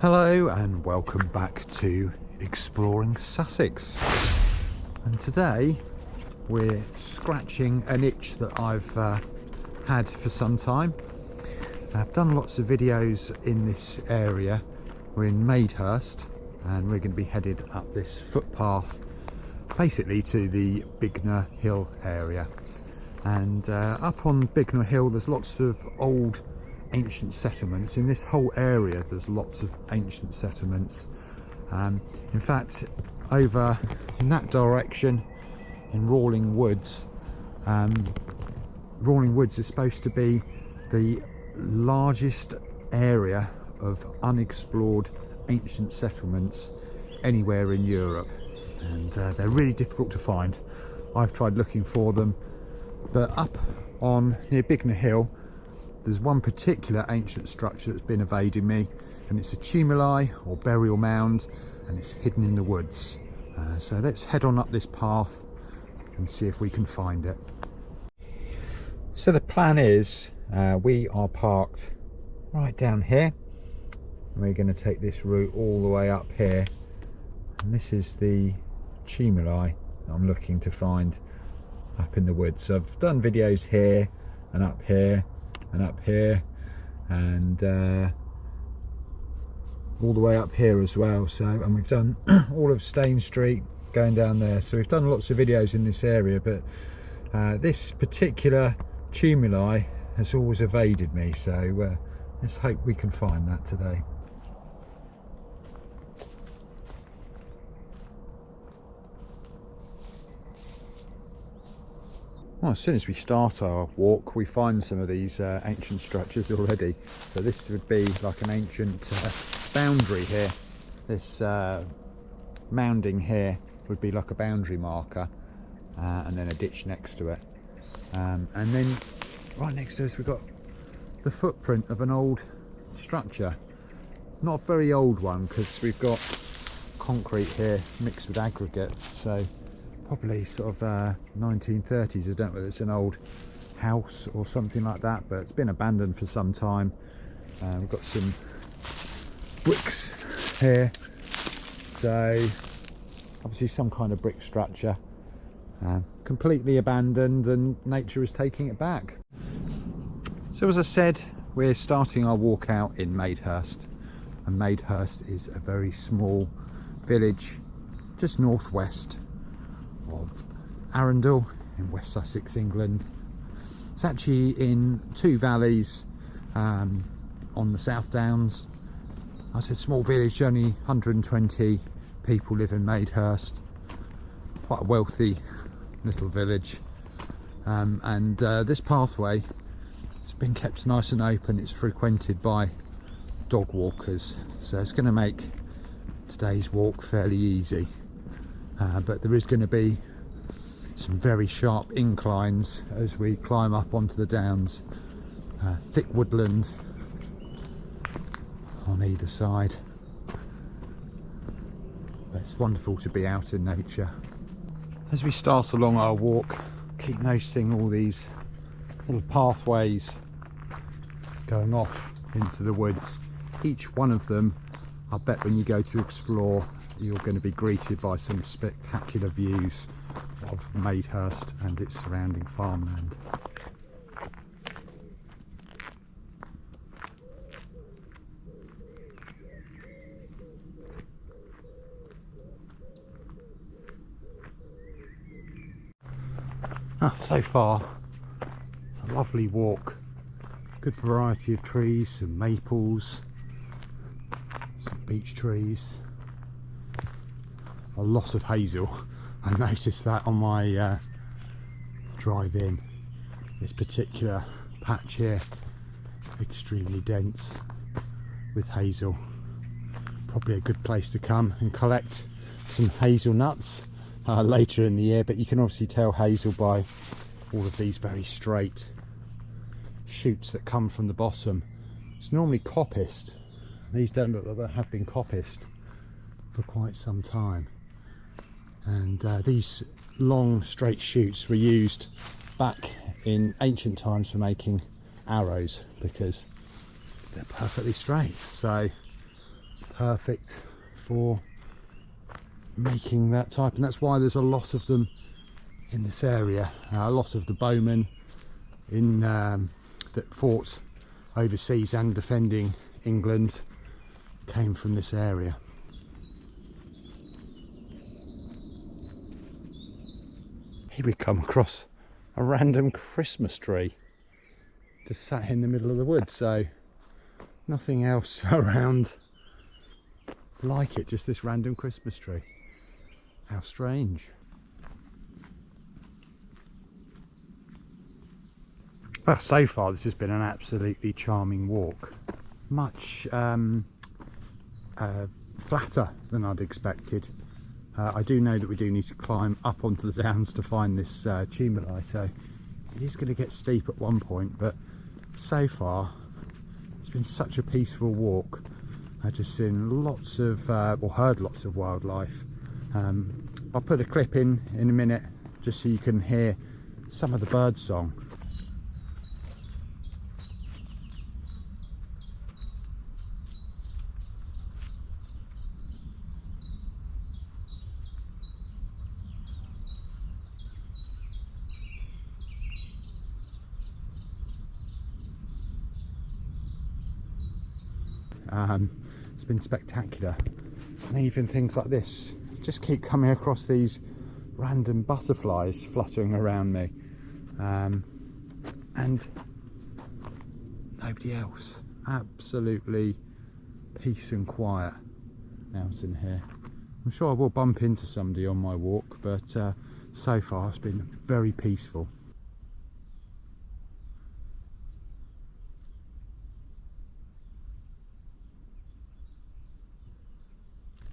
Hello and welcome back to Exploring Sussex, and today we're scratching an itch that I've had for some time. I've done lots of videos in this area. We're in Maidhurst and we're going to be headed up this footpath basically to the Bignor Hill area, and up on Bignor Hill there's lots of old ancient settlements. In this whole area there's lots of ancient settlements. In fact, over in that direction in Rawling Woods, Rawling Woods is supposed to be the largest area of unexplored ancient settlements anywhere in Europe, and they're really difficult to find. I've tried looking for them, but up on near Bignor Hill there's one particular ancient structure that's been evading me, and it's a tumuli or burial mound, and it's hidden in the woods. So let's head on up this path and see if we can find it. So the plan is we are parked right down here, and we're going to take this route all the way up here, and this is the tumuli that I'm looking to find up in the woods. So I've done videos here and up here and up here and all the way up here as well. So, and we've done all of Stane Street going down there, so we've done lots of videos in this area, but this particular tumuli has always evaded me, so let's hope we can find that today. Well, as soon as we start our walk we find some of these ancient structures already. So this would be like an ancient boundary here. This mounding here would be like a boundary marker, and then a ditch next to it, and then right next to us we've got the footprint of an old structure. Not a very old one, because we've got concrete here mixed with aggregate, so probably sort of 1930s. I don't know whether it's an old house or something like that, but it's been abandoned for some time. We've got some bricks here, so obviously some kind of brick structure, completely abandoned, and nature is taking it back. So as I said, we're starting our walk out in Maidhurst, and Maidhurst is a very small village just northwest of Arundel in West Sussex, England. It's actually in two valleys on the South Downs. I said small village, only 120 people live in Maidhurst. Quite a wealthy little village, and this pathway has been kept nice and open. It's frequented by dog walkers, so it's going to make today's walk fairly easy. But there is going to be some very sharp inclines as we climb up onto the downs. Thick woodland on either side. But it's wonderful to be out in nature. As we start along our walk, keep noticing all these little pathways going off into the woods. Each one of them, I bet when you go to explore, you're going to be greeted by some spectacular views of Maidhurst and its surrounding farmland. So far it's a lovely walk. Good variety of trees, some maples, some beech trees, a lot of hazel. I noticed that on my drive in. This particular patch here, extremely dense with hazel. Probably a good place to come and collect some hazelnuts later in the year, but you can obviously tell hazel by all of these very straight shoots that come from the bottom. It's normally coppiced. These don't look like they have been coppiced for quite some time, and these long straight shoots were used back in ancient times for making arrows because they're perfectly straight. So perfect for making that type, and that's why there's a lot of them in this area. A lot of the bowmen in that fought overseas and defending England came from this area. Here we come across a random Christmas tree just sat in the middle of the woods, so nothing else around like it, just this random Christmas tree. How strange. Well, so far this has been an absolutely charming walk. Much flatter than I'd expected. I do know that we do need to climb up onto the downs to find this tumuli, so it is going to get steep at one point, but so far it's been such a peaceful walk. I've just seen lots of, or heard lots of wildlife. I'll put a clip in a minute just so you can hear some of the bird song. It's been spectacular, and even things like this just keep coming across these random butterflies fluttering around me, and nobody else. Absolutely peace and quiet out in here. I'm sure I will bump into somebody on my walk, but so far it's been very peaceful.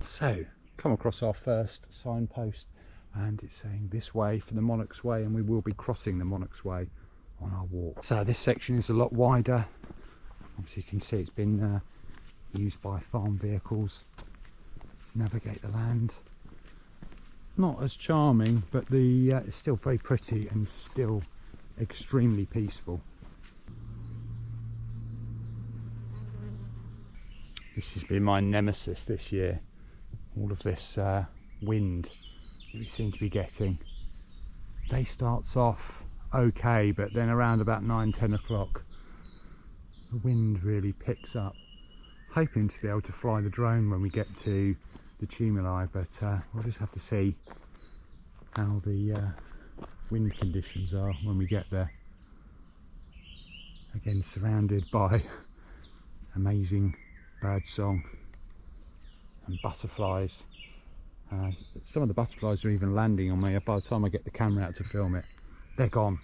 So, come across our first signpost, and it's saying this way for the Monarchs Way, and we will be crossing the Monarchs Way on our walk. So this section is a lot wider. Obviously you can see it's been used by farm vehicles to navigate the land. Not as charming, but it's still very pretty and still extremely peaceful. This has been my nemesis this year. All of this wind that we seem to be getting. Day starts off okay, but then around about 9-10 o'clock the wind really picks up. Hoping to be able to fly the drone when we get to the tumuli, but we'll just have to see how the wind conditions are when we get there. Again, surrounded by amazing bird song and butterflies. Some of the butterflies are even landing on me. By the time I get the camera out to film it, they're gone.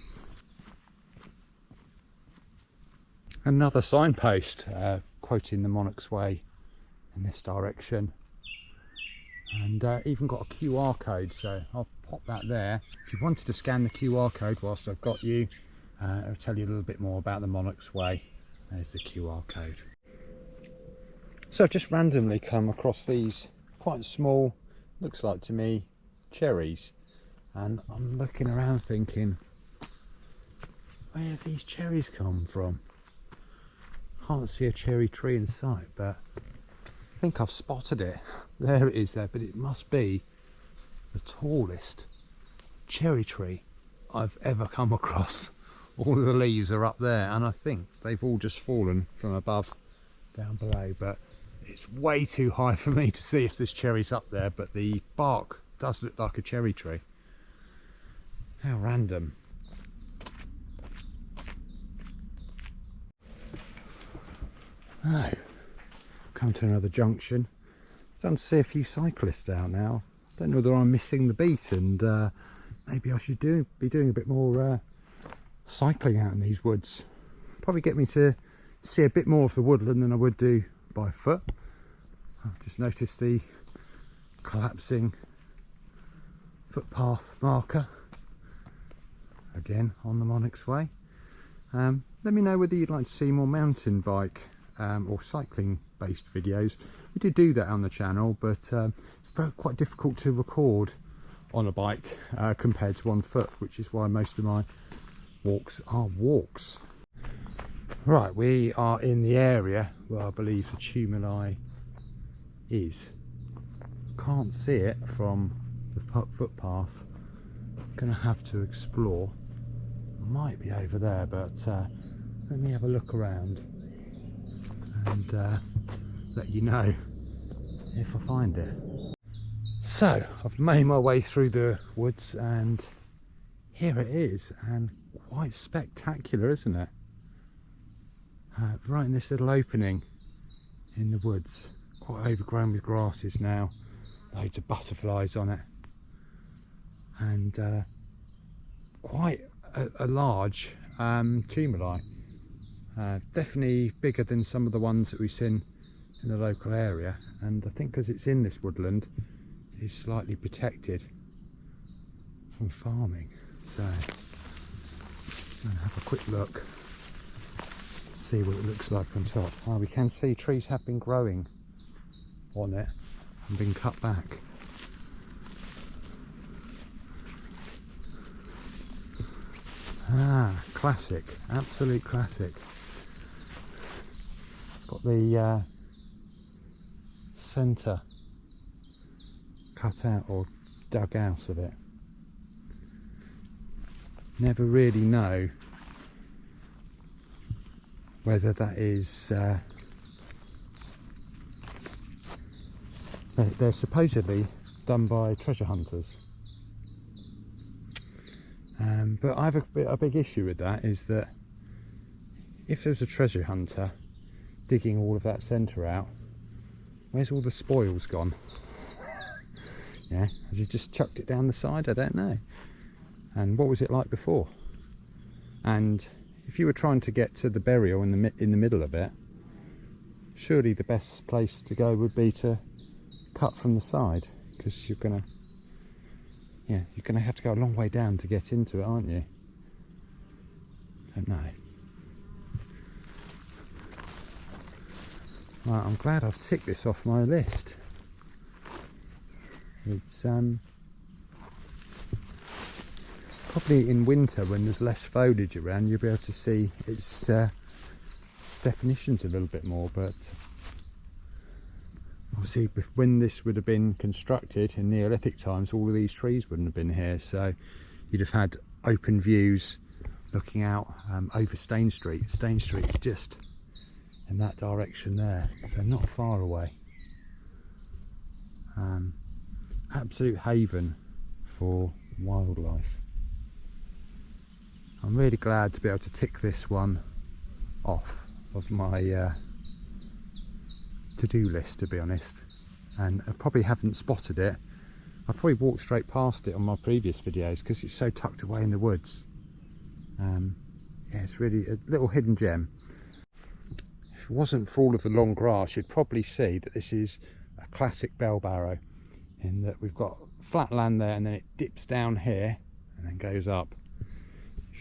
Another signpost quoting the Monarchs Way in this direction, and even got a QR code, so I'll pop that there. If you wanted to scan the QR code whilst I've got you, I'll tell you a little bit more about the Monarchs Way. There's the QR code. So I've just randomly come across these quite small, looks like to me, cherries, and I'm looking around thinking, where have these cherries come from? Can't see a cherry tree in sight, but I think I've spotted it. There it is there, but it must be the tallest cherry tree I've ever come across. All of the leaves are up there, and I think they've all just fallen from above down below, but it's way too high for me to see if this cherry's up there, but the bark does look like a cherry tree. How random. Oh, come to another junction. Starting to see a few cyclists out now. Don't know whether I'm missing the beat, and maybe I should be doing a bit more cycling out in these woods. Probably get me to see a bit more of the woodland than I would do by foot. I've just noticed the collapsing footpath marker again on the Monarchs Way. Let me know whether you'd like to see more mountain bike or cycling based videos. We do that on the channel, but it's quite difficult to record on a bike compared to on foot, which is why most of my walks are walks. Right, we are in the area where I believe the tumuli is. Can't see it from the footpath. Gonna have to explore. Might be over there, but let me have a look around and let you know if I find it. So I've made my way through the woods and here it is, and quite spectacular, isn't it? Right in this little opening in the woods, quite overgrown with grasses now, loads of butterflies on it, and quite a large tumuli. Definitely bigger than some of the ones that we've seen in the local area, and I think because it's in this woodland it's slightly protected from farming. So I'm gonna have a quick look, see what it looks like on top. We can see trees have been growing on it and been cut back. Classic, absolute classic. It's got the centre cut out or dug out of it. Never really know whether that is they're supposedly done by treasure hunters, but I have a big issue with that, is that if there's a treasure hunter digging all of that centre out, where's all the spoils gone? Yeah, has he just chucked it down the side? I don't know. And what was it like before? And if you were trying to get to the burial in the middle of it, surely the best place to go would be to cut from the side, because you're gonna have to go a long way down to get into it, aren't you? Don't know. Right, I'm glad I've ticked this off my list. It's probably in winter when there's less foliage around, you'll be able to see its definitions a little bit more, but obviously when this would have been constructed in Neolithic times, all of these trees wouldn't have been here, so you'd have had open views looking out over Stane Street. Stane Street is just in that direction there, so not far away. Absolute haven for wildlife. I'm really glad to be able to tick this one off of my to-do list, to be honest, and I probably haven't spotted it. I probably walked straight past it on my previous videos because it's so tucked away in the woods. Yeah, it's really a little hidden gem. If it wasn't for all of the long grass, you'd probably see that this is a classic bell barrow, in that we've got flat land there and then it dips down here and then goes up.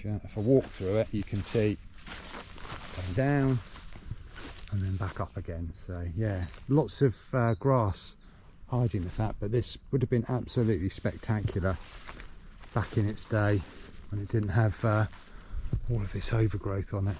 If I walk through it, you can see going down and then back up again. So yeah, lots of grass hiding the fact, but this would have been absolutely spectacular back in its day when it didn't have all of this overgrowth on it.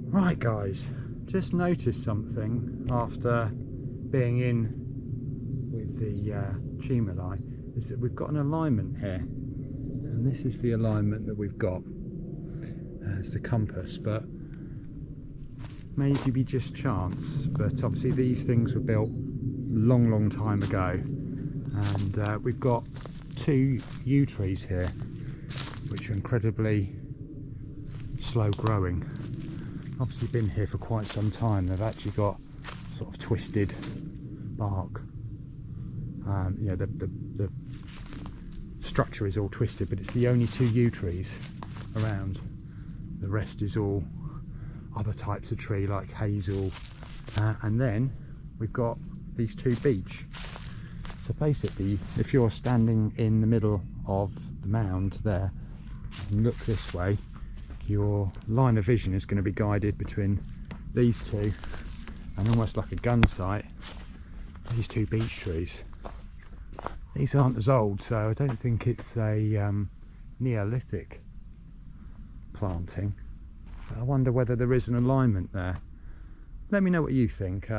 Right guys, just noticed something after being in with the tumuli, is that we've got an alignment here, and this is the alignment that we've got as the compass, but maybe just chance, but obviously these things were built long time ago, and we've got two yew trees here which are incredibly slow growing. Obviously been here for quite some time. They've actually got sort of twisted bark. Yeah, the structure is all twisted, but it's the only two yew trees around. The rest is all other types of tree like hazel, and then we've got these two beech. So basically, if you're standing in the middle of the mound there and look this way, your line of vision is going to be guided between these two, and almost like a gun sight, these two beech trees. These aren't as old, so I don't think it's a Neolithic planting. But I wonder whether there is an alignment there. Let me know what you think.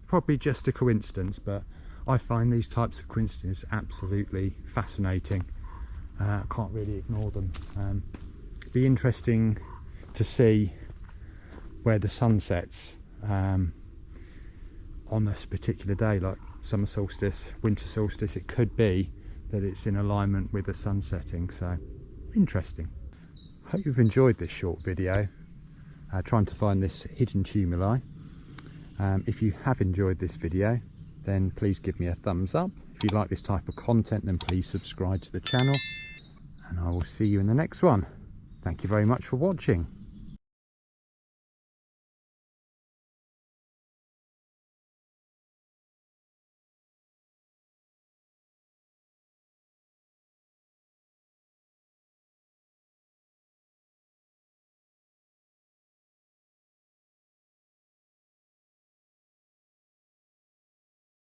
Probably just a coincidence, but I find these types of coincidences absolutely fascinating. I can't really ignore them. It'd be interesting to see where the sun sets on this particular day, like summer solstice, winter solstice. It could be that it's in alignment with the sun setting, so interesting. Hope you've enjoyed this short video trying to find this hidden tumuli. If you have enjoyed this video, then please give me a thumbs up. If you like this type of content, then please subscribe to the channel, and I will see you in the next one. Thank you very much for watching.